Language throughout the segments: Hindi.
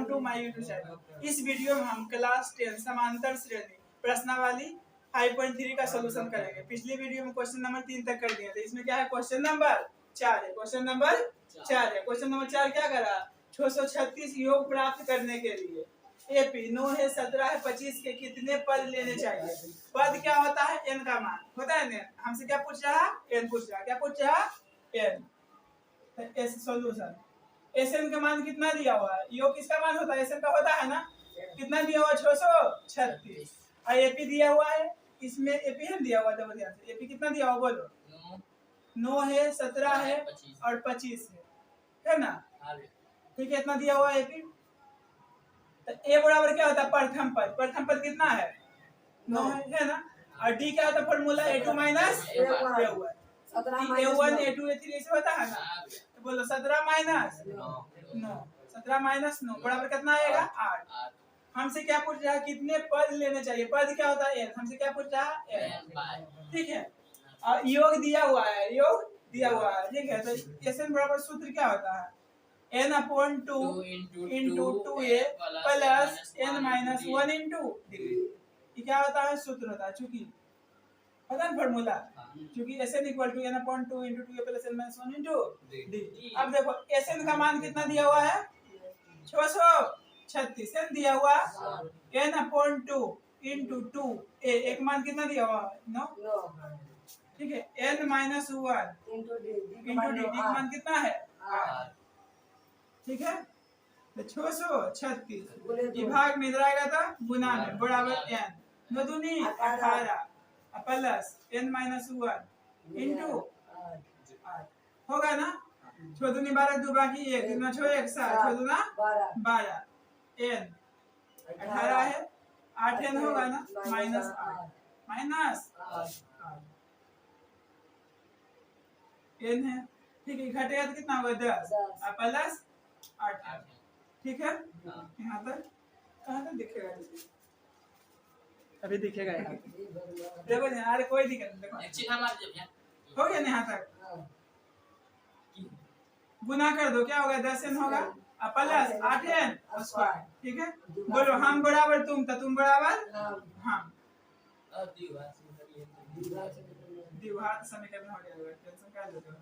Welcome to my YouTube channel. इस वीडियो में हम क्लास 10 समांतर श्रेणी प्रश्नावली 5.3 का सलूशन करेंगे। पिछली वीडियो में क्वेश्चन नंबर 3 तक कर दिया था। इसमें क्या है, क्वेश्चन नंबर 4 है। क्वेश्चन नंबर 4 है। क्वेश्चन नंबर 4 क्या करा, 636 योग प्राप्त करने के लिए एपी 9 है, 17 है, 25 के कितने पद लेने चाहिए। पद क्या होता है, एन का मान होता है न। हमसे क्या पूछ रहा, एन पूछ रहा। क्या पूछ रहा, एन। एस सॉल्यूशन, एसएन का मान कितना दिया हुआ है, यो किसका मान होता है, एसएन का होता है ना। कितना दिया हुआ है, 636। और एपी दिया हुआ है, इसमें एपी है दिया हुआ है। ध्यान से, एपी कितना दिया हुआ बोलो, 9 है, 17 है और 25 है ना। ठीक है, इतना दिया हुआ है एपी। तो ए बराबर क्या होता है, प्रथम पद। प्रथम पद कितना है, 9 है ना। और डी क्या होता है, formula a2 minus a1। a1 a2 a3 ऐसे होता है ना। तो बोलो 17 माइनस 9, 17 माइनस 9 बराबर कितना आएगा, 8। हमसे क्या पूछ रहा है, कितने पद लेने चाहिए। पद क्या होता है, n। हमसे क्या पूछ रहा है, n। ठीक है, और योग दिया हुआ है, योग दिया हुआ है। ठीक है, तो एसएन बराबर सूत्र क्या होता है, n/2 into 2a plus n-1 into degree. ये क्या होता है, सूत्र होता है। चूंकि पता है फॉर्मूला, क्योंकि Sn equal to n/2 into 2a plus n-1 into d. अब देखो Sn का मान कितना दिया हुआ है, 636 n दिया हुआ, n/2 इंटू 2a एक मान कितना दिया हुआ, 9। ठीक है, n-1 इंटू डी का मान कितना है, 8। ठीक है, तो 636 विभाग में इधर आएगा तो गुना में बराबर n 9 दूनी 18 प्लस n-1 इंटू 8 होगा ना। 6 दूनी 12, 2 बाकी 1, 3 6 1 7, 6 दूना 12, n 18 है, 8 n होगा ना, माइनस 8 n है। ठीक है, घटेगा तो कितना होगा, 10 और प्लस 8। ठीक है, यहाँ तक कहाँ तक दिखेगा, अभी दिखेगा यहाँ। देखो यार, कोई दिक्कत नहीं, हो गया ना यहाँ तक। गुना कर दो, क्या होगा, 10n होगा प्लस 8n स्क्वायर। ठीक है, बोलो हम बराबर तुम, तो तुम बराबर हम। द्विघात समीकरण हो जाएगा, टेंशन क्या लेते हो।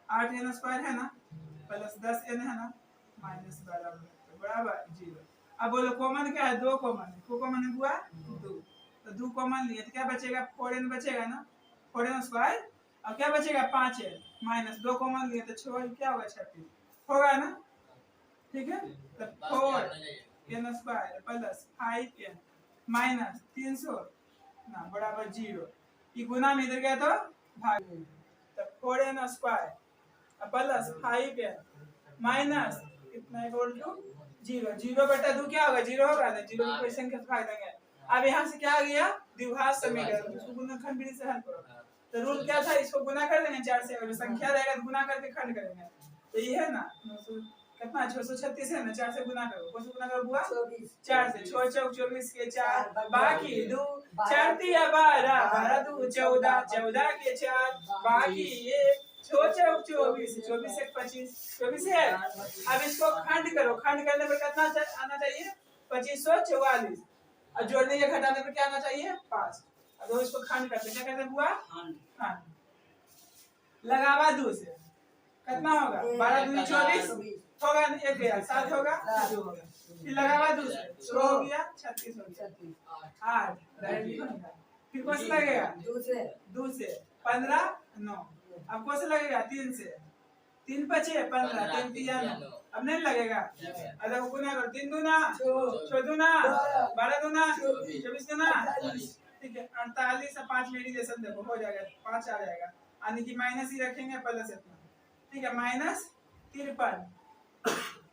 8n स्क्वायर है ना प्लस 10n है ना माइनस 12 बराबर 0। अब बोलो कॉमन क्या है, 2 कॉमन है, को कॉमन हुआ 2, तो 2 कॉमन लिए तो क्या बचेगा, 4n बचेगा ना, 4n स्क्वायर। और क्या बचेगा, 5n माइनस 2 कॉमन लिए तो 6 क्या होगा, 36 होगा ना। ठीक है, तो 4n square plus 5n minus 300 ना बराबर 0। ये गुना में इधर गया तो भाग, तो 4n square plus 5n minus कितना इक्वल टू 0। 0 बटा 2 क्या होगा, 0 होगा ना, 0 को क्वेश्चन के भाग देंगे। अब यहाँ से क्या आ गया, द्विघात समीकरण, इसको गुणनखंड विधि से हल करो। तो रूल क्या था, इसको गुना कर देंगे 4 से, अगर संख्या रहेगा तो गुना करके खंड करेंगे। तो ये है ना, कितना 636 है ना, 4 से गुना करो, कौन से गुना करो बुआ, 4 से। 6 चौक 24 के 4 बाकी 2, 4 3 12, 12 2 14, 14 के 4 बाकी 1, 6 चौक 24, 24 से 25, 24 है। अब इसको खंड करो, खंड करने पर कितना आना चाहिए, 2544। और जोड़ने या घटाने पर क्या आना चाहिए, 5। अब इसको खंड करते, क्या कहते हैं बुआ, खंड। लगावा 2 से कितना होगा, 12 दूनी 24 होगा, 1 गया 7 होगा, 2 होगा। फिर लगावा 2 से 6 हो गया, 36 हो गया, 8 फिर कौन सा लगेगा, 2 से 15 9। अब कौन सा लगेगा, 3 से, 3 बचे 15, 3 3 9। अब नहीं लगेगा, अगर गुना करो, 3 दूना 6 दूना 12 दूना 24 दूना। ठीक है, 48 और 5 में एडिशन देखो हो जाएगा, 5 आ जाएगा, यानी कि माइनस ही रखेंगे प्लस इतना। ठीक है, माइनस 53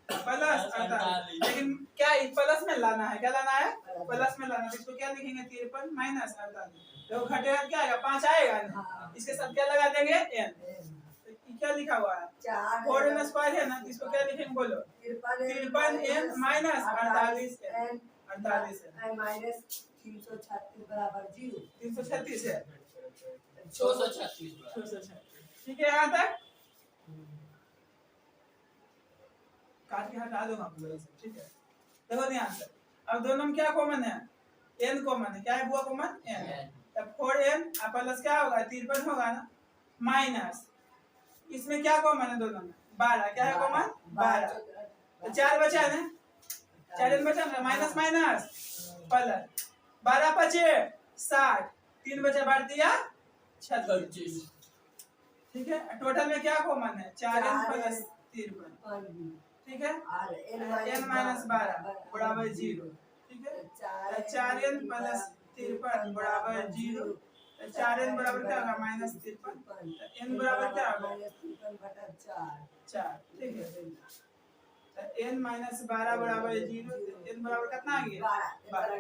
प्लस 48, लेकिन क्या प्लस में लाना है, क्या लाना है, प्लस में लाना है। इसको क्या लिखेंगे, 53 माइनस 48, तो घटेगा क्या आएगा, 5 आएगा ना। इसके साथ क्या लगा देंगे, n। क्या लिखा हुआ है, 4n स्क्वायर है ना, इसको क्या लिखेंगे बोलो, 53n minus 48n, 48n minus 336 बराबर 0। 336 है, 636। ठीक है, यहाँ तक काट के हटा दूंगा पूरा, ठीक है। देखो ध्यान से, अब दोनों में क्या कॉमन है, n कॉमन है, क्या है बुआ कॉमन n, तब 4n प्लस क्या होगा 53 होगा ना, माइनस इसमें क्या कॉमन है दोनों में 12, क्या है कॉमन 12, तो 4 बचा ना, 4n बचा ना, माइनस माइनस प्लस 12 बचे 60, 3 बचा बांट दिया 36, ठीक है। टोटल में क्या कॉमन है 4n प्लस 53, ठीक है, n माइनस 12 बराबर 0, ठीक है, 4n प्लस 53 बराबर 0, 4n बराबर क्या होगा माइनस 53, n बराबर क्या होगा 4, ठीक है, n माइनस 12 बराबर 0, n बराबर कितना आ गया 12,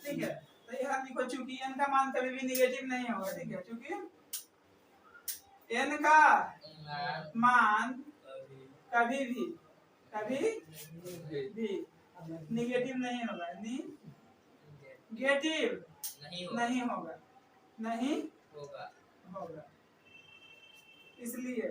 ठीक है। तो यहाँ लिखो चूंकि n का मान कभी भी निगेटिव नहीं होगा, ठीक है, चूंकि n का मान कभी भी निगेटिव नहीं होगा, निगेटिव नहीं होगा, इसलिए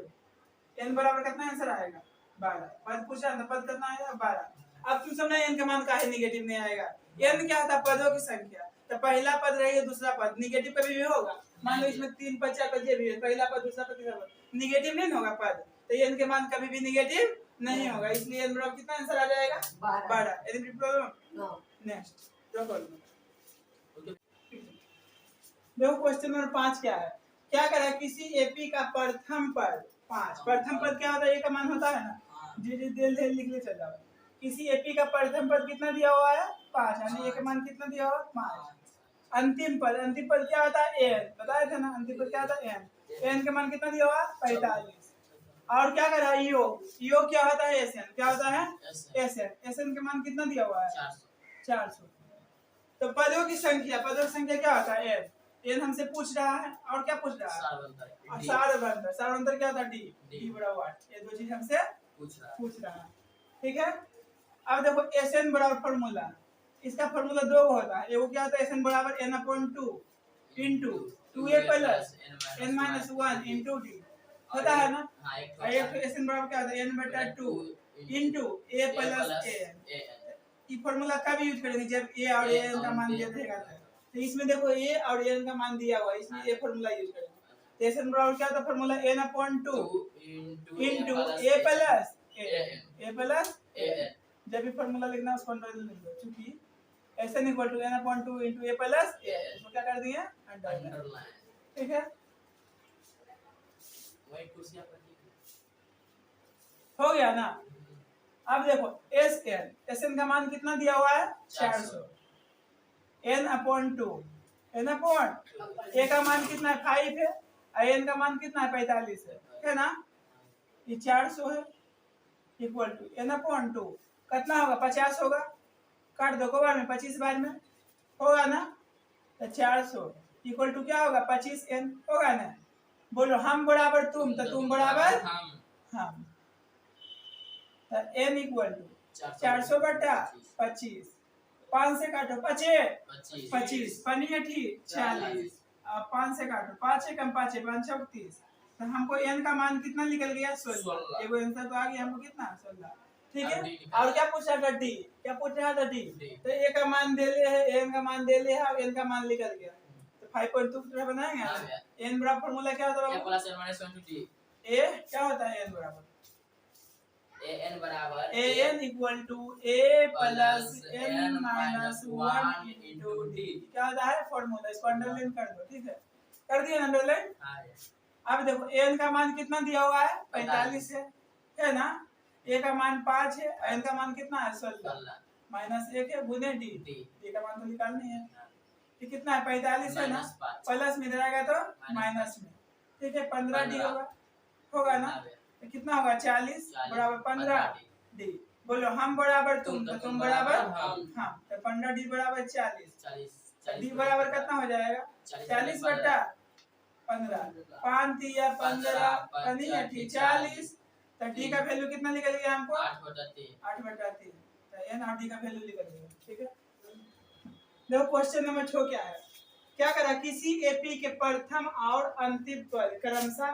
n बराबर कितना आंसर आएगा 12, पद पूछा ना, पद कितना आएगा 12। अब तुम समझना n का मान काहे निगेटिव नहीं आएगा, n क्या था पदों की संख्या, तो पहला पद रहेगा दूसरा पद निगेटिव कभी भी होगा, मान लो इसमें 3 पद 4 पद भी है, पहला पद दूसरा पद तीसरा पद निगेटिव नहीं होगा पद, तो n के मान कभी भी निगेटिव नहीं होगा, इसलिए n बराबर कितना आंसर आ जाएगा 12। एनी प्रॉब्लम, नेक्स्ट देखो क्वेश्चन नंबर 5 क्या है, क्या करा किसी एपी का प्रथम पद 5, प्रथम पद क्या होता है, ए का मान होता है ना, जी दिल दिल लिख ले चल जाओ, किसी एपी का प्रथम पद कितना दिया हुआ है 5, यानी ए का मान कितना दिया हुआ 5, अंतिम पद क्या होता है n, बताया था ना, अंतिम पद क्या होता है n का मान कितना दिया हुआ 45, और क्या करा ईओ क्या होता है एसएन, क्या होता है एसएन का मान कितना दिया हुआ है 400, तो पदों की संख्या क्या होता है n हमसे पूछ रहा है, और क्या पूछ रहा है सारवंतर क्या होता है d बराबर 8, ये दो चीज हमसे पूछ रहा है, ठीक है। अब देखो एसएन बराबर फार्मूला, इसका फार्मूला दो होता है, एगो क्या होता है एसएन बराबर n/2 into 2a plus n-1 into d होता है ना, एक एसएन बराबर क्या होता है n/2 into a plus an, ये फार्मूला कब यूज करेंगे जब a और an का मान दिया रहेगा, तो इसमें देखो a और an का मान दिया हुआ है, इसलिए ये फार्मूला यूज करेंगे, तो एसएन बराबर क्या होता है formula n/2 into a plus an, जब भी फार्मूला लिखना है उसको अंडरलाइन लिख दो, क्योंकि SN equal to n/2 into a plus an, इसको क्या कर दिए अंडरलाइन, ठीक है, हो गया ना। अब देखो एसएन का मान कितना दिया हुआ है 400, n/2 a का मान कितना है 5 है, n का मान कितना है 45 है ना, ये 400 है इक्वल टू n/2 कितना होगा 50 होगा, काट दो को बार में 25 बार में होगा ना, तो 400 इक्वल टू क्या होगा 25n होगा ना, बोलो हम बराबर तुम, तो तुम बराबर हम, तो n इक्वल टू 400 बटा 25, 5 से काटो 25 पनी अठी 40, अब 5 से काटो 5 से कम 5 5 30, तो हमको n का मान कितना निकल गया 16, एगो आंसर तो आ गया हमको कितना 16, ठीक है। और क्या पूछा था d, क्या पूछ रहा था d, तो a का मान दे ले है, n का मान दे ले है, और n का मान निकल गया, तो 5.2 की तरह बनाएंगे, n बराबर फार्मूला क्या होता है a क्या होता है n बराबर an equal to a plus n-1 into d, क्या होता है फॉर्मूला, इसको अंडरलाइन कर दो, ठीक है, कर दिया अंडरलाइन। अब देखो n का मान कितना दिया हुआ है 45 है ना, a का मान 5 है, n का मान कितना है 16 माइनस 1 है गुने d का मान तो निकालना है, ये कितना है 45 है ना, प्लस में रहेगा तो माइनस में, ठीक है 15d होगा ना, तो कितना होगा 40 बराबर 15d, बोलो हम बराबर तुम, तो तुम बराबर हम, तो 15d बराबर 40, d बराबर कितना हो जाएगा 40 बटा 15, 5 दिया 15 पनी अठी 40, तो d का वैल्यू कितना निकल गया हमको 8/3, तो n और d का वैल्यू निकल गया, ठीक है। देखो क्वेश्चन नंबर 6 क्या है, क्या करा किसी एपी के प्रथम और अंतिम पद क्रमशः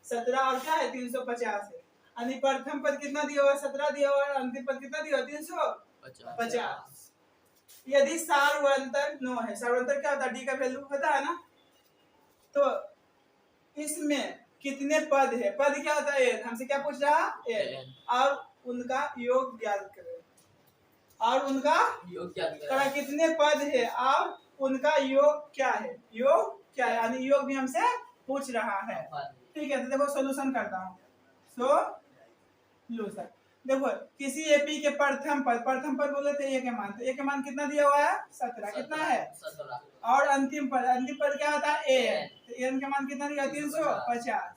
17 और क्या है 350 है, यानी प्रथम पद कितना दिया हुआ है 17 दिया हुआ है, अंतिम पद कितना दिया हुआ है 50। यदि सार्वंतर 9 है, सार्वंतर क्या होता है, डी का वैल्यू पता है ना, तो इसमें कितने पद है, पद क्या होता है n, हमसे क्या पूछ रहा है n, और उनका योग ज्ञात करें, और उनका योग ज्ञात करें, कितने पद है और उनका योग क्या है, योग क्या है, यानी योग भी हमसे पूछ रहा है। ठीक है, तो देखो सोल्यूशन करता हूँ। सोल्यूशन देखो, किसी एपी के प्रथम पद बोले थे ए के मान, तो ए के मान कितना दिया हुआ है 17, कितना है 17, और अंतिम पद क्या होता है एन, तो एन के मान कितना दिया 350।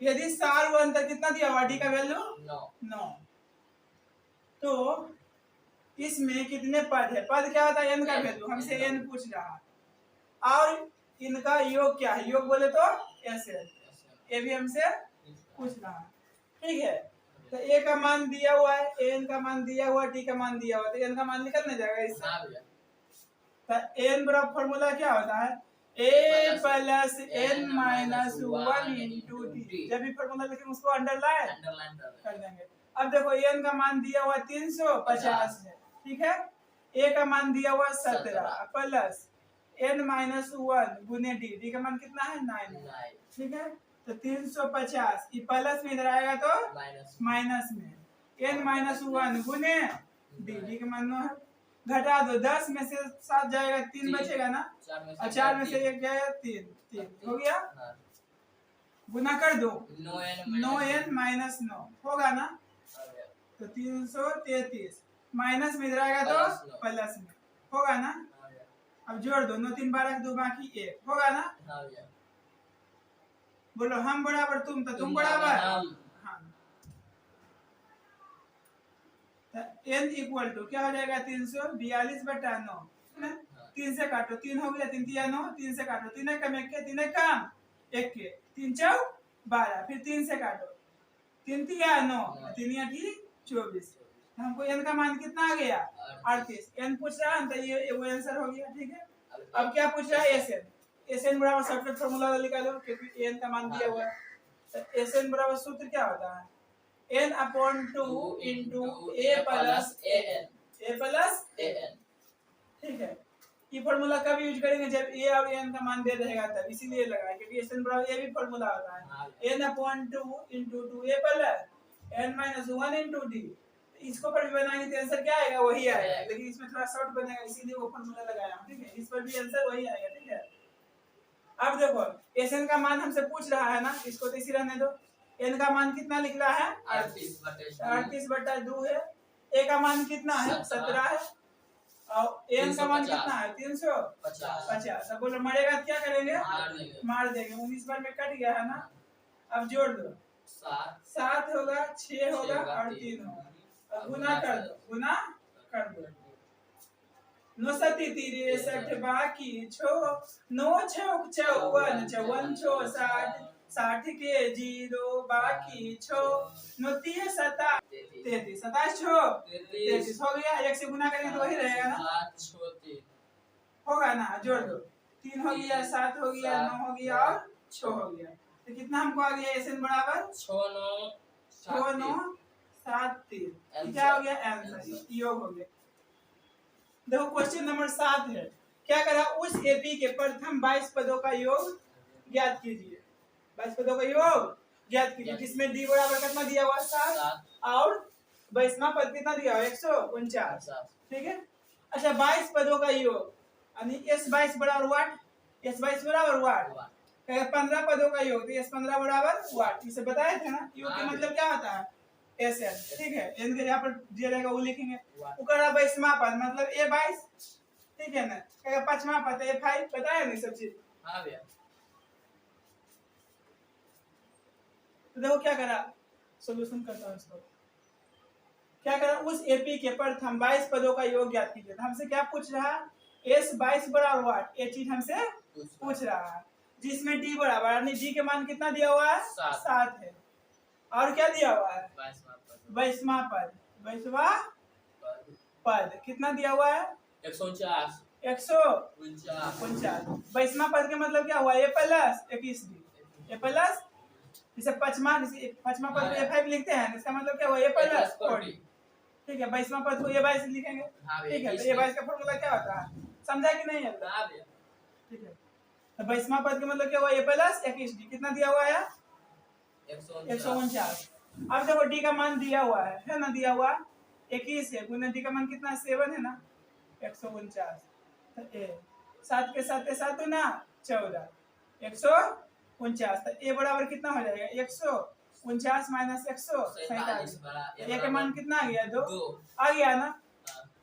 यदि सार्वंतर कितना दिया हुआ, डी का वैल्यू 9, तो इसमें कितने पद है, पद क्या होता है एन का वैल्यू, हमसे एन पूछ रहा है, और इनका योग क्या है, योग बोले तो एस एन, ये भी हमसे पूछ रहा है। ठीक है, तो ए का मान दिया हुआ है, एन का मान दिया हुआ, टी का मान दिया हुआ, तो एन का मान निकल नहीं जाएगा इससे। तो एन बराबर फॉर्मूला क्या होता है, A plus N minus 1 into T, जब भी फॉर्मूला लिखेंगे उसको अंडरलाइन कर देंगे। अब देखो एन का मान दिया हुआ 350 है, ठीक है, ए का मान दिया हुआ 17 प्लस एन माइनस 1 गुने डी, डी का मान कितना है 9, ठीक है, तो 350 ये प्लस में इधर आएगा तो माइनस में, एन माइनस 1 गुने डी, डी का मान 9 है, घटा दो, 10 में से 7 जाएगा 3 बचेगा ना, और 4 में से 1 जाएगा 3 हो गया, गुना कर दो 9n माइनस 9 होगा ना, तो 333 माइनस में इधर आएगा तो प्लस में होगा ना, अब जोड़ दो, 9 3 12 2 बाकी 1 होगा ना, बोलो हम बराबर तुम, तो तुम बराबर हम। n इक्वल टू क्या हो जाएगा 342/9, 3 से काटो, 3 हो गया, 3 तिया 9, 3 से काटो, 3 कम 1 के 3 कम 1 के, 3 4 12, फिर 3 से काटो, 3 तिया 9, 3 8 24, हमको n का मान कितना आ गया 38, n पूछ रहा है तो ये वो आंसर हो गया। ठीक है, अब क्या पूछ रहा है sn, sn बराबर शॉर्टकट फार्मूला निकालो, क्योंकि n का मान दिया हुआ है, तो sn बराबर सूत्र क्या होता है, n/2 into a plus an। ठीक है, ये फार्मूला कब यूज करेंगे, जब a और n का मान दे देगा तब, इसीलिए लगाया, क्योंकि sn बराबर ये भी फार्मूला होता है n/2 into 2a plus n minus 1 into d, इसको पर भी बनाएंगे तो आंसर क्या आएगा, वही आएगा, लेकिन इसमें थोड़ा शॉर्ट बनेगा, इसीलिए वो फार्मूला लगाया हम। ठीक है, इस पर भी आंसर वही आएगा। ठीक है, अब देखो sn का मान हमसे पूछ रहा है ना, इसको तो इसी रहने दो, n का मान कितना निकला है 38/2 है, a का मान कितना है 17 है, और n का मान कितना है 350। अब बोलो मरेगा क्या करेंगे, मार देंगे, 19 बार में कट गया है ना, अब जोड़ दो, 7 होगा, 6 होगा और 3 होगा, अब गुना कर दो, 9 7 63 बाकी 6, 9 6 54 54 6 60 60 के 0 बाकी 6, 9 3 7 33 27 6 33 हो गया, 1 से गुना करेंगे तो वही रहेगा ना, होगा ना, जोड़ दो, 3 हो गया, 7 हो गया, 9 हो गया और 6 हो गया, तो कितना हमको आ गया sn बराबर 6 9 7 3, क्या हो गया आंसर, योग हो गया। देखो क्वेश्चन नंबर 7 है, क्या करा, उस एपी के प्रथम 22 पदों का योग ज्ञात कीजिए, 22 पदों का योग ज्ञात कीजिए, जिसमें डी बराबर कितना दिया हुआ 7 और 22वां पद कितना दिया हुआ 149। ठीक है, अच्छा 22 पदों का योग, यानी s22 बराबर वाट, s22 बराबर वाट, 15 पदों का योग, तो s15 बराबर वाट, इसे बताए थे ना, योग का मतलब क्या होता है SN। ठीक है, n के यहाँ पर दिया रहेगा वो लिखेंगे, उकरा 22वां पद मतलब a22, ठीक है ना, कहेगा 5वां पद a5, बताया नहीं सब चीज। हां भैया, तो देखो क्या करा, सॉल्यूशन करता हूं इसको, क्या करा, उस एपी के प्रथम 22 पदों का योग ज्ञात कीजिए, तो हमसे क्या पूछ रहा है, s22 बराबर वाट, ये चीज हमसे पूछ रहा है, जिसमें d बराबर, यानी d के मान कितना दिया हुआ है 7 है, और क्या दिया हुआ है 22वां पद, 22वां पद कितना दिया हुआ है 149, 22वां पद का मतलब क्या हुआ, a प्लस 21 a प्लस, जैसे 5वां पद को a5 लिखते हैं, इसका मतलब क्या हुआ a प्लस 40। ठीक है 22वां पद को a22 लिखेंगे। ठीक है, तो a22 का फॉर्मूला क्या होता है, समझा कि नहीं है? ठीक है, तो 22वां पद का मतलब क्या हुआ, a प्लस 21d कितना दिया हुआ है 149। अब देखो d का मान दिया हुआ है ना, दिया हुआ 21 है, गुना d का मान कितना 7 है ना 149। तो a 7 के साथ 7 ना 14 149, तो a बराबर कितना हो जाएगा 149 माइनस 147, a का मान कितना आ गया 2 आ गया ना।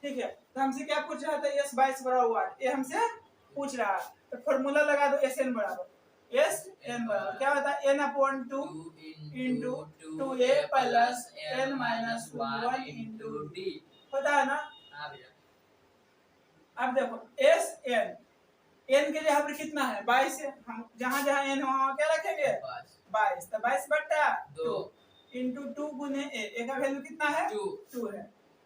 ठीक है, तो हमसे क्या पूछ रहा था s 22 बराबर वाट, ये हमसे पूछ रहा है, तो फॉर्मूला लगा दो एस एन बराबर क्या होता है n upon 2 into 2a plus n minus 1 into d होता है ना। अब देखो एस एन के जगह पर कितना है 22 है, हम जहाँ जहाँ n है वहाँ क्या रखेंगे 22, तो 22 बट्टा 2 इंटू 2 गुने a का वैल्यू कितना है 2 है,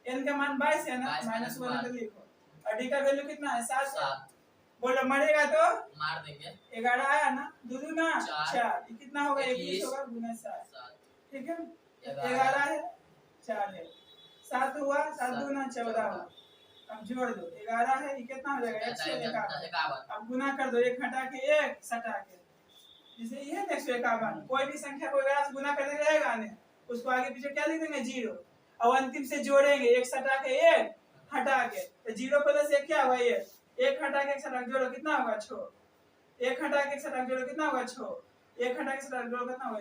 n का मान 22 है ना माइनस 1 तो लिखो, और d का वैल्यू कितना है 7 बोलो मरेगा तो मार देंगे 11 आया ना, 2 दूना 4 ये कितना होगा 21 होगा गुना 7। ठीक है 11 है 4 है 7 हुआ 7 दूना 14 हुआ, अब जोड़ दो 11 है ये कितना हो जाएगा 151, अब गुना कर दो 1 घटा के 1 सटा के, जैसे ये है 151, कोई भी संख्या को 11 से गुना करने रहेगा ना उसको आगे पीछे क्या लिख देंगे 0, और अंतिम से जोड़ेंगे 1 सटा के 1 हटा के, तो 0 प्लस 1 क्या हुआ 1 1 हटा के 1 सटा जोड़ो कितना होगा 6, 1 हटा के 1 सटा जोड़ो कितना होगा 6, 1 हटा के 1 सटा जोड़ो कितना होगा।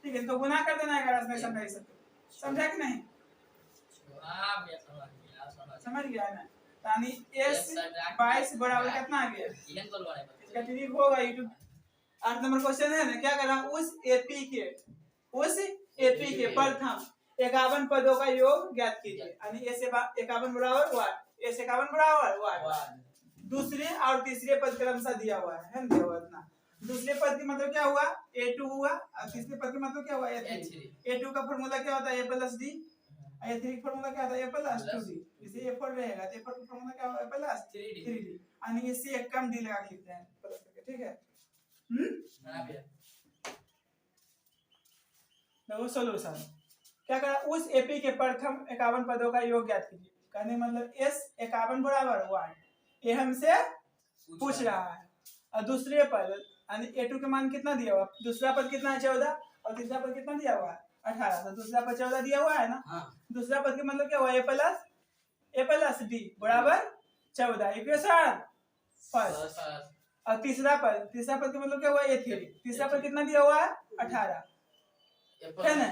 ठीक है, तो गुना कर देना है 11 से समझ सकते, समझा कि नहीं? समझ गया ना, यानी s 22 बराबर कितना आ गया, इसका ट्रिक होगा यूट्यूब। 8 नंबर क्वेश्चन है ना, क्या करना उस एपी के प्रथम 51 पदों का योग ज्ञात कीजिए, यानी s 51 बराबर वाट, s 51 बराबर वाट, दूसरे और तीसरे पद क्रमशः दिया हुआ है दिया हुआ इतना, दूसरे पद की मतलब क्या हुआ a2 हुआ, और तीसरे पद का मतलब क्या हुआ a3। a2 का फॉर्मूला क्या होता है a प्लस d, a3 का फॉर्मूला क्या होता है a प्लस 2d, इसे a4 रहेगा तो a4 का फॉर्मूला क्या होगा a प्लस 3d, यानी इससे एक कम d लगा के लिखते हैं प्लस करके। ठीक है देखो सॉल्यूशन क्या करा, उस एपी के प्रथम 51 पदों का योग ज्ञात कीजिए, कहने मतलब s 51 बराबर वाट, ये हमसे पूछ रहा है, और दूसरे पद यानी a2 के मान कितना दिया हुआ, दूसरा पद कितना है 14 और तीसरा पद कितना दिया हुआ है 18, तो दूसरा पद 14 दिया हुआ है ना, दूसरा पद का मतलब क्या हुआ a प्लस d बराबर 14 इक्वेशन फर्स्ट, और तीसरा पद का मतलब क्या हुआ a3, तीसरा पद कितना दिया हुआ है 18 है ना,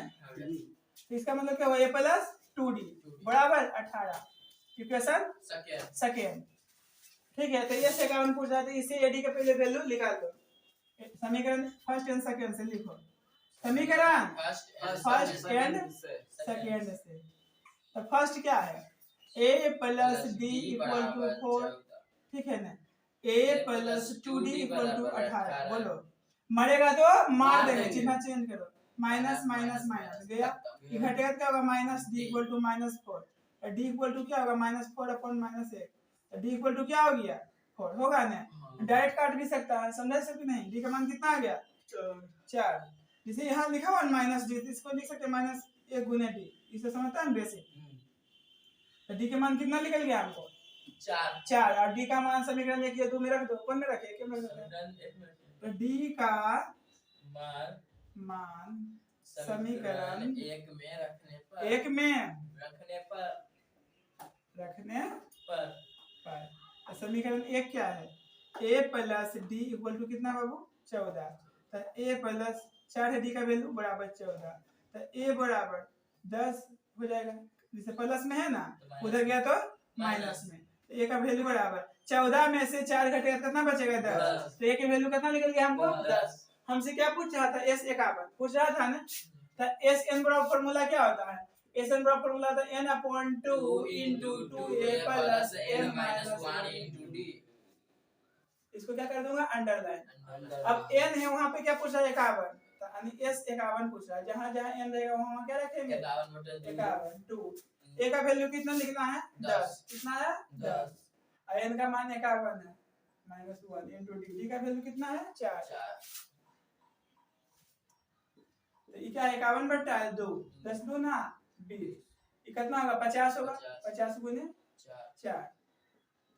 इसका मतलब क्या हुआ a प्लस 2d बराबर 18 इक्वेशन सेकेंड। ठीक है, तो ये 51 पूछ रहा था, इसे एडी का पहले वैल्यू निकाल दो, समीकरण फर्स्ट एंड सेकंड से लिखो, समीकरण फर्स्ट एंड सेकंड से, तो फर्स्ट क्या है a plus d equal to 4, ठीक है ना, a plus 2d equal to 18, बोलो मरेगा तो मार देंगे, चिन्ह चेंज करो, माइनस माइनस माइनस गया, ये घटेगा क्या होगा minus d equal to minus 4, d equal to क्या होगा माइनस 4 अपॉन माइनस 1, तो d इक्वल टू क्या हो गया 4 होगा ना, डायरेक्ट काट भी सकता है, समझ सकते नहीं, d का मान कितना आ गया 4, जैसे यहाँ लिखा हुआ माइनस d, इसको लिख सकते माइनस 1 गुने d, इसे समझता है बेसिक, तो d के मान कितना निकल गया हमको 4, और d का मान समीकरण 1 या 2 में रख दो, कौन में रखे क्यों में रखे, तो d का मान समीकरण 1 में रखने पर समीकरण 1 क्या है a plus d equal to कितना बाबू 14, तो a प्लस 4 है d का वैल्यू बराबर 14, तो a बराबर 10 हो जाएगा, जैसे प्लस में है ना उधर गया तो माइनस में, तो a का वैल्यू बराबर 14 में से 4 घटेगा कितना बचेगा 10, तो a की वैल्यू कितना निकल गया हमको 10। हमसे क्या पूछ रहा था s 51 पूछ रहा था ना, तो s n बराबर फॉर्मूला क्या होता है, s n बराबर फॉर्मूला होता है n upon 2 into 2a plus n minus 1 into d, इसको क्या कर दूंगा अंडरलाइन, अब n है वहां पे क्या पूछ रहा है 51, तो यानी s 51 पूछ रहा है, जहां जहां n रहेगा वहां क्या रखेंगे 51 2, a का वैल्यू कितना लिखना है 10, कितना है 10, और n का मान 51 है माइनस 1 into d का वैल्यू कितना है 4, तो ये क्या 51 बट्टा 2 10 2 ना 20, ये कितना होगा 50 होगा, 50 गुने 4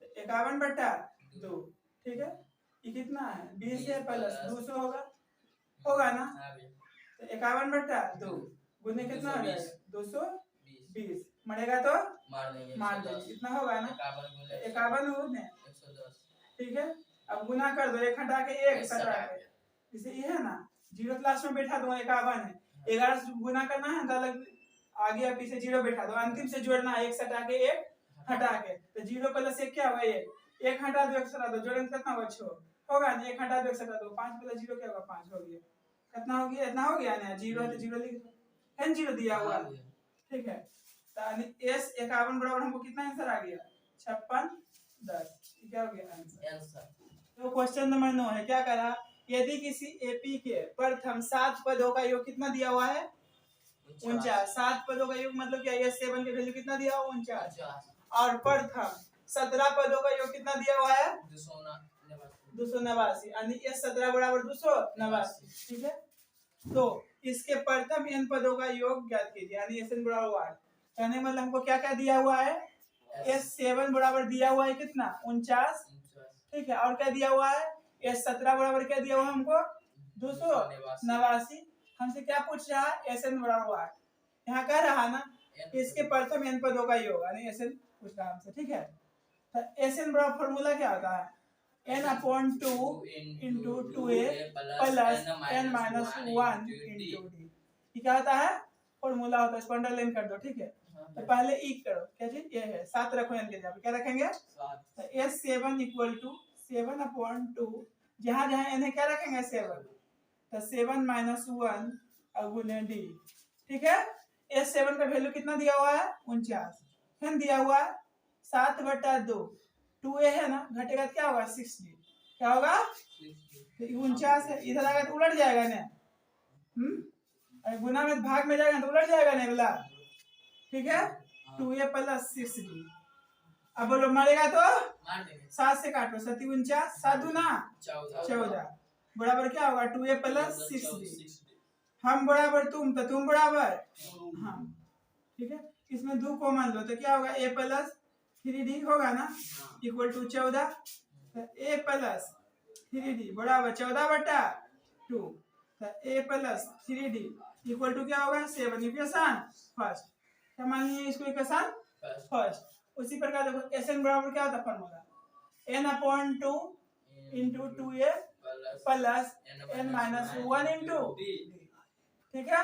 तो 51/2 ठीक है। ये कितना है 20 है प्लस 200 होगा ना। तो 51/2 गुने कितना हो जाएगा 220 मरेगा तो मार देंगे इतना होगा ना 51 गुने 110 ठीक है। अब गुना कर दो, एक हटा के एक सटा के, इसे ये है ना 0 लास्ट में बैठा दो 51 है, 11 से गुना करना है तो अलग आगे या पीछे 0 बैठा दो, अंतिम से जोड़ना है, एक सटा के एक हटा के, तो 0 प्लस 1 क्या होगा एक हटा दो एक सटा दो, जोड़ेंगे कितना होगा 6 होगा ना, एक हटा दो एक सटा दो, 5 प्लस 0 क्या होगा 5 हो गया, कितना हो गया इतना हो गया ना, 0 है तो 0 लिख दो, n 0 दिया हुआ ठीक है। तो s 51 बराबर हमको कितना आंसर आ गया 56 10 क्या हो गया आंसर। तो क्वेश्चन नंबर 9 है, क्या करा, यदि किसी एपी के प्रथम 7 पदों का योग कितना दिया हुआ है 49, 7 पदों का योग मतलब क्या, यस 7 के वैल्यू कितना दिया हुआ 49, और प्रथम 17 पदों का योग कितना दिया हुआ है 289 यानी यस 17 बराबर 289 ठीक है। तो इसके प्रथम n पदों का योग ज्ञात कीजिए, यानी एन बराबर 8 कहने मतलब हमको क्या क्या दिया हुआ है, एस 7 बराबर दिया हुआ है कितना 49 ठीक है, और क्या दिया हुआ है एस 17 बराबर क्या दिया हुआ है हमको 289, हमसे क्या पूछ रहा है एस एन बराबर 8, यहाँ कह रहा ना इसके प्रथम n पदों का योग यानी एस एन पूछ रहा हमसे ठीक है। तो एस एन बराबर फॉर्मूला क्या होता है n/2 into 2a plus n-1 into d, ये क्या होता है फॉर्मूला होता है, इसको अंडरलाइन कर दो ठीक है। तो पहले ई करो, क्या चीज ये है 7 रखो n के जगह पे, क्या रखेंगे 7, तो s7 इक्वल टू 7/2 जहां जहां n है क्या रखेंगे 7, तो 7 - 1 गुने d ठीक है। s7 का वैल्यू कितना दिया हुआ है 49, फिर दिया हुआ है 7/2 2a है ना, घटेगा क्या होगा 6d, क्या होगा 49 है, इधर आएगा तो उलट जाएगा ना, अरे गुना में भाग में जाएगा तो उलट जाएगा ना अगला ठीक है। 2a प्लस 6d, अब बोलो मारेगा तो 7 से काटो 7 49 7 दूना 14 बराबर क्या होगा 2a प्लस 6d, हम बराबर तुम तो तुम बराबर हम ठीक है। इसमें 2 कॉमन लो तो क्या होगा a प्लस 3d होगा ना इक्वल टू 14, तो a प्लस 3d बराबर 14/2, तो a plus 3d equal to क्या होगा 7, इक्वेशन फर्स्ट, क्या मान लीजिए इसको इक्वेशन फर्स्ट। उसी प्रकार देखो एन बराबर क्या होता है formula n/2 into 2a plus n-1 into d ठीक है।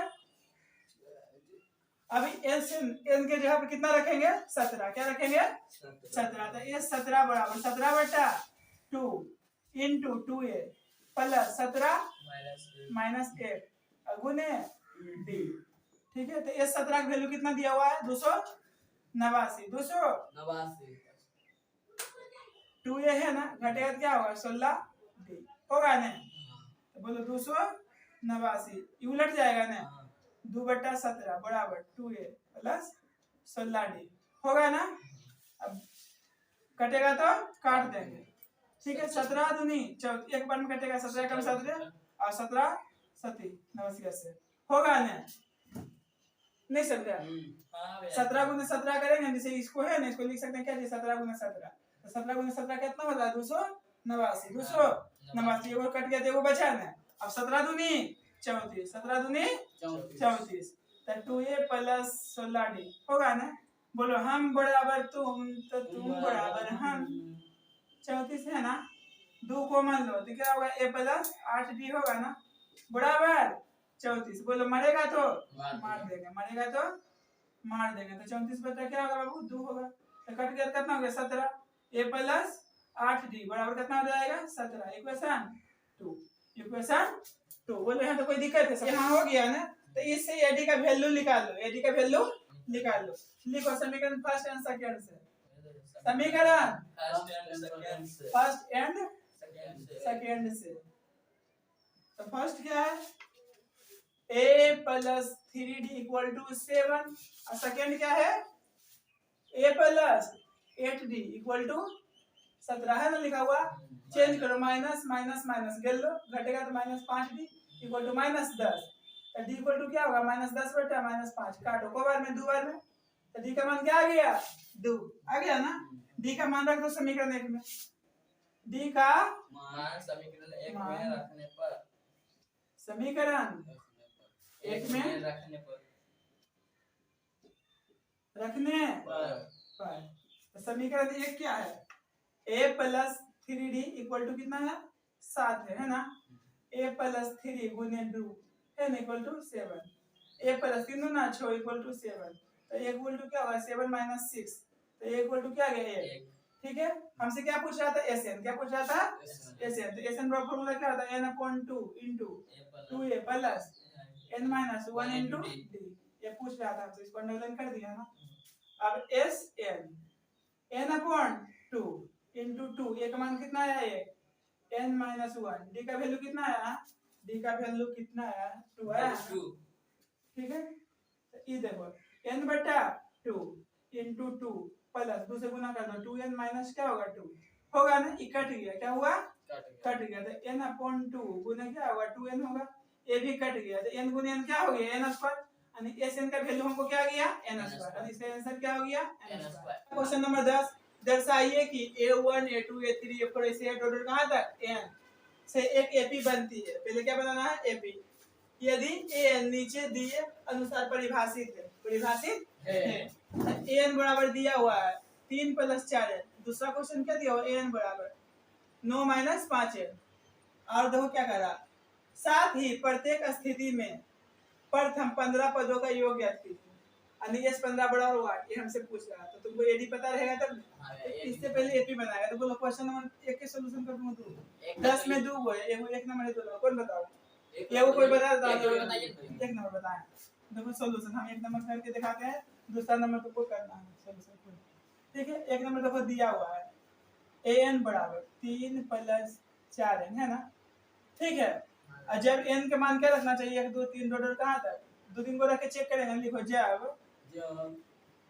अभी n के जगह पर कितना रखेंगे 17, क्या रखेंगे 17, तो ये 17 बराबर 17/2 into 2a प्लस 17 -8 गुने d ठीक है। तो ये 17 का वैल्यू कितना दिया हुआ है 289 2a है ना, घटेगा क्या होगा 16d होगा ना, तो बोलो 289 उलट जाएगा ना 2/17 बराबर 2a प्लस 16d होगा ना। अब कटेगा तो काट देंगे ठीक है, 17 दूनी 14 एक बार में कटेगा 17 कम 17 और 17 सती 90 से होगा ना, नहीं समझा 17 गुने 17 करेंगे, जैसे इसको है ना इसको लिख सकते हैं क्या 17 गुने 17, तो 17 गुने 17 कितना होता है 289 वो कट गया देखो बचा ना, अब 17 दूनी 34 17 दूनी 34 तो 2a प्लस 16d होगा ना, बोलो हम बराबर तुम तो तुम बराबर हम 34 है ना, 2 कॉमन लो तो क्या होगा a प्लस 8d होगा ना बराबर 34, बोलो मरेगा तो मार देंगे मरेगा तो मार देंगे, तो 34 बटा क्या होगा बाबू 2 होगा, तो कट गया कितना हो गया 17 a प्लस 8d बराबर कितना हो जाएगा 17 इक्वेशन 2 बोलो यहाँ तो कोई दिक्कत है यहाँ हो गया ना। तो इससे ad का वैल्यू निकाल लो, ad का वैल्यू निकाल लो, लिखो समीकरण फर्स्ट एंड सेकंड से, समीकरण फर्स्ट एंड सेकंड से। तो फर्स्ट क्या है a plus 3d equal to 7 और सेकंड क्या है a plus 8d equal to 17 है ना लिखा हुआ, चेंज करो माइनस माइनस माइनस गल लो घटेगा तो -5d इक्वल टू -10, तो d इक्वल टू क्या होगा -10/-5 काटो को बार में 2 बार में तो डी का मान क्या आ गया 2 आ गया ना। डी का मान रख दो समीकरण 1 में। डी का मान समीकरण 1 में रखने पर समीकरण 1 में रखने पर तो समीकरण 1 क्या है a plus 3d equal to कितना है 7 है ना। a प्लस 3 गुने 2 है ना इक्वल टू 7। a प्लस 3 ना 6 इक्वल टू 7 तो a इक्वल टू क्या होगा 7 माइनस 6 तो a इक्वल टू क्या आ गया 1। ठीक है हमसे क्या पूछ रहा था SN क्या पूछ रहा था SN तो SN का फॉर्मूला क्या होता है n upon 2 into 2a plus n minus 1 into d ये पूछ रहा था हमसे इसको अंडरलाइन कर दिया ना। अब SN n अपॉन 2 into 2 ये का मान कितना आया है n माइनस 1 d का वैल्यू कितना आया d का वैल्यू कितना आया 2 आया। ठीक है तो ये देखो n बटा 2 into 2 प्लस 2 से गुना कर दो 2n माइनस क्या होगा 2 होगा ना ये कट गया क्या हुआ कट गया तो n अपॉन 2 गुना क्या होगा 2n होगा ये भी कट गया तो n गुना n क्या हो गया n स्क्वायर यानी SN का वैल्यू हमको क्या आ गया n स्क्वायर यानी इसका आंसर क्या हो गया n स्क्वायर। क्वेश्चन नंबर 10 दर्शाइए कि A1 A2 A3 A4 ऐसे ऑर्डर कहां तक n से एक AP बनती है। पहले क्या बनाना है AP यदि an नीचे दिए अनुसार परिभाषित है an बराबर दिया हुआ है 3 + 4 है। दूसरा क्वेश्चन क्या दिया हुआ an बराबर 9 - 5 है। और देखो क्या करा साथ ही प्रत्येक स्थिति में प्रथम 15 पदों का योग ज्ञात कीजिए। यानी S 15 बड़ा होगा ये हमसे पूछ रहा है तो तुमको AD पता रहेगा तब इससे पहले AP बनाएगा। तो बोलो क्वेश्चन नंबर 1 के सॉल्यूशन कर दूं तो 10 में 2 गो है एक नंबर है दो कौन बताओ ये कोई बता एक नंबर बताएं। देखो सॉल्यूशन हम एक नंबर करके दिखाते हैं दूसरा नंबर तो कोई करना है सॉल्यूशन। ठीक है एक नंबर देखो दिया हुआ है an बराबर 3 + 4n है ना। ठीक है और जब n के मान क्या रखना चाहिए 1 2 3 डॉट कहां तक 2 3 को रख के चेक करेंगे लिखो जब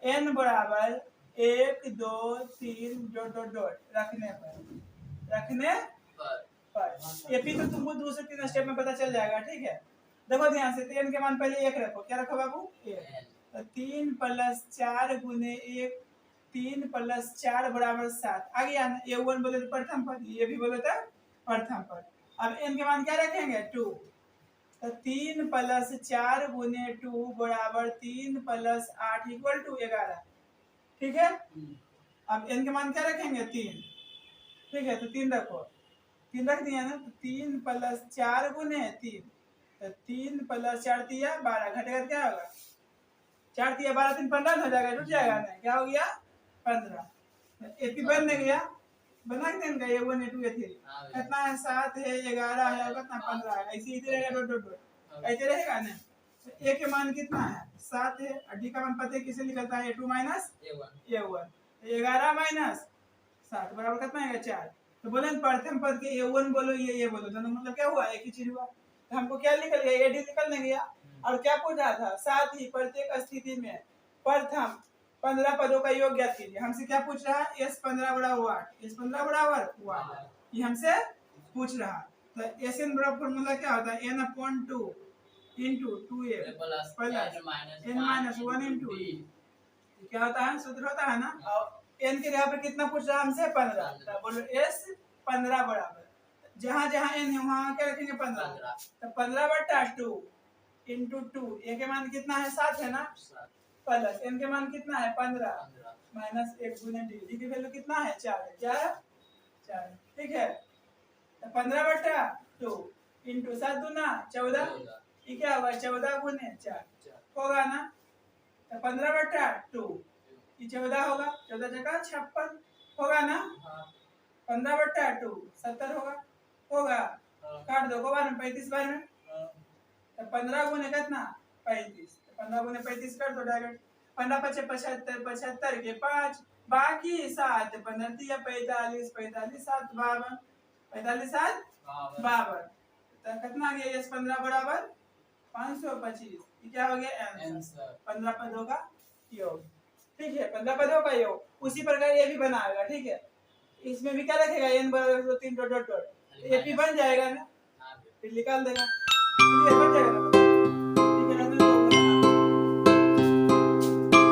n बराबर 1 2 3 डॉट डॉट डॉट रखने पर एपी तो तुमको 2 से 3 स्टेप में पता चल जाएगा। ठीक है देखो ध्यान से 3 के मान पहले 1 रखो क्या रखो बाबू 1 तो 3 + 4 गुने 1 3 + 4 बराबर 7 आ गया ना। A1 बोले तो प्रथम पद ये भी बोले तो प्रथम पद। अब n के मान क्या रखेंगे 2 तो 3 + 4 गुने 2 बराबर 3 + 8 इक्वल टू 11। ठीक है अब n के मान क्या रखेंगे 3। ठीक है तो 3 रखो 3 रख दिया ना तो 3 + 4 गुने 3 तो 3 + 4 दिया 12 घटेगा क्या होगा 4 दिया 12 3 15 हो जाएगा रुक जाएगा ना क्या हो गया 15। एपी बन गया बना के देंगे A1 A2 A3 कितना है 7 है 11 है कितना 15 है ऐसे ही रहेगा डॉट डॉट डॉट ऐसे रहेगा ना। तो A के मान कितना है 7 है और D का मान पता है किसे निकलता है A2 - A1 11 - 7 बराबर कितना है 4। तो बोले प्रथम पद के A1 बोलो ये बोलो दोनों मतलब क्या हुआ एक ही चीज हुआ। तो हमको क्या निकल गया AD निकल नहीं गया और क्या पूछा था साथ ही प्रत्येक स्थिति में प्रथम 15 पदों का योग ज्ञात कीजिए। हमसे क्या पूछ रहा है S 15 बराबर S 15 बराबर 1 ये हमसे पूछ रहा। तो SN बराबर फॉर्मूला क्या होता है n upon 2 into 2a plus n - 1 into d क्या होता है सूत्र होता है ना। और n के जगह पे कितना पूछ रहा है हमसे 15 तो बोलो S 15 बराबर जहां जहां n है वहां क्या रखेंगे 15 तो 15/2 into 2 a के मान कितना है 7 है ना प्लस n के मान कितना है 15 माइनस 1 गुने d की वैल्यू कितना है 4 है क्या 4। ठीक है तो 15/2 into 7 दूना 14 ये क्या होगा 14 गुने 4 होगा ना। तो 15/2 ये 14 होगा 14 जगह 56 होगा ना 15/2 70 होगा काट दो को बार में 35 बार में तो 15 गुने कितना 35 15 गुने 35 कर दो डायरेक्ट 15 × 5 = 75 75 के 5 बाकी 7 15 × 45 45 7 52 45 7 52 तो कितना आ गया S 15 बराबर 525 ये क्या हो गया आंसर 15 पदों का योग। ठीक है 15 पदों का योग उसी प्रकार ये भी बनाएगा। ठीक है इसमें भी क्या रखेगा n बराबर 3 डॉट डॉट डॉट AP बन जाएगा ना फिर निकाल देगा बन जाएगा।